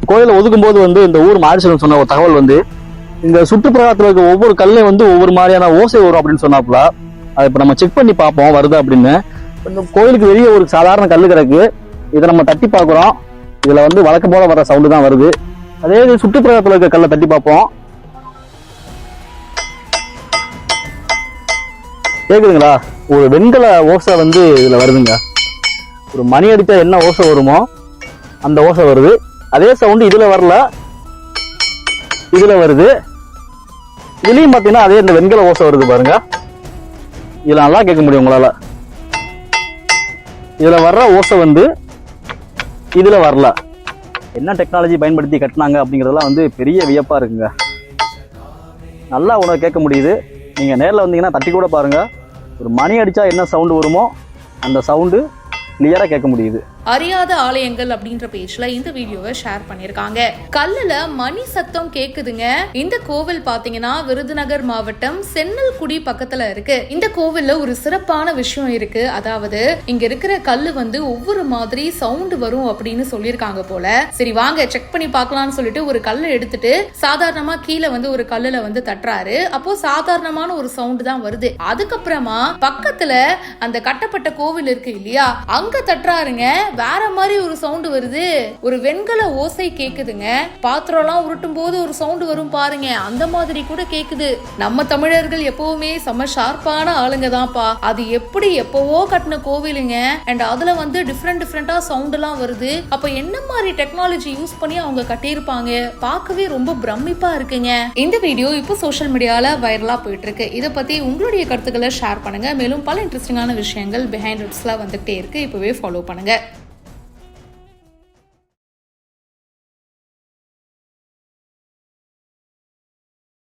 கோயிலை ஒதுக்கும் போது வந்து இந்த ஊர் மாரிசனம் சொன்ன ஒரு தகவல் வந்து இந்த சுற்றுப்புறத்துல இருக்க ஒவ்வொரு கல்லையும் வந்து ஒவ்வொரு மாதிரியான ஓசை வரும் அப்படின்னு சொன்னாப்புல. அதை இப்ப நம்ம செக் பண்ணி பார்ப்போம் வருது அப்படின்னு. இந்த கோயிலுக்கு வெளியே ஒரு சாதாரண கல்லு கிடக்கு, இதை நம்ம தட்டி பார்க்குறோம். இதுல வந்து வழக்கம் போல வர சவுண்டு தான் வருது. அதே சுற்றுப்புறத்துல இருக்க கல்லை தட்டி பார்ப்போம். கேக்குதுங்களா? ஒரு வெண்கல ஓசை வந்து இதுல வருதுங்க. ஒரு மணி அடித்தா என்ன ஓசை வருமோ அந்த ஓசை வருது. அதே சவுண்டு இதுல வரல, இதுல வருது. இதுலயும் பாத்தீங்கன்னா அதே இந்த வெண்கல ஓசை வருது பாருங்க. இதுல நல்லா கேட்க முடியும் உங்களால. இதுல வர்ற ஓசை வந்து இதுல வரல. என்ன டெக்னாலஜி பயன்படுத்தி கட்டினாங்க அப்படிங்கறதெல்லாம் வந்து பெரிய வியப்பா இருக்குங்க. நல்லா உனக்கு கேட்க முடியுது. நீங்க நேரில் வந்தீங்கன்னா தட்டி கூட பாருங்க. ஒரு மணி அடிச்சா என்ன சவுண்டு வருமோ அந்த சவுண்டு கிளியரா கேட்க முடியுது. அறியாத ஆலயங்கள் அப்படின்ற பேஜ்ல இந்த வீடியோவை ஷேர் பண்ணிருக்காங்க. கல்லுல மணி சத்தம் கேக்குதுங்க. இந்த கோவில் பாத்தீங்கன்னா விருதுநகர் மாவட்டம் சென்னல்குடி பக்கத்துல இருக்கு. இந்த கோவில்ல ஒரு சிறப்பான விஷயம் இருக்கு. அதாவது இங்க இருக்கிற கல்லு வந்து ஒவ்வொரு மாதிரி சவுண்ட் வரும் அப்படின்னு சொல்லியிருக்காங்க போல. சரி வாங்க செக் பண்ணி பார்க்கலாம்னு சொல்லிட்டு ஒரு கல்லை எடுத்துட்டு சாதாரணமா கீழே வந்து ஒரு கல்லுல வந்து தட்டுறாரு. அப்போ சாதாரணமான ஒரு சவுண்ட் தான் வருது. அதுக்கப்புறமா பக்கத்துல அந்த கட்டப்பட்ட கோவில் இருக்கு இல்லையா, அங்க தட்டுறாருங்க. வேற மாதிரி ஒரு சவுண்ட் வருது. ஒரு வெண்கல ஓசை கேக்குதுங்க. பாத்திரம் எல்லாம் உருட்டும் போது ஒரு சவுண்ட் வரும் பாருங்க, அந்த மாதிரி கூட கேக்குது. நம்ம தமிழர்கள் எப்பவுமே செம ஷார்ப்பான ஆளுங்க தான்ப்பா. அது எப்படி எப்பவோ கட்டின கோவிலுங்க. அண்ட் அதுல வந்து டிஃப்ரெண்டா சவுண்ட் எல்லாம் வருது. அப்ப என்ன மாதிரி டெக்னாலஜி யூஸ் பண்ணி அவங்க கட்டியிருப்பாங்க? பார்க்கவே ரொம்ப பிரமிப்பா இருக்குங்க. இந்த வீடியோ இப்போ சோஷியல் மீடியால வைரலா போயிட்டு இருக்கு. இதை பத்தி உங்களுடைய கருத்துக்களை ஷேர் பண்ணுங்க. மேலும் பல இன்ட்ரெஸ்டிங்கான விஷயங்கள் பிஹைண்ட் இட்ஸ்லாம் வந்துட்டே இருக்கு. இப்பவே ஃபாலோ பண்ணுங்க.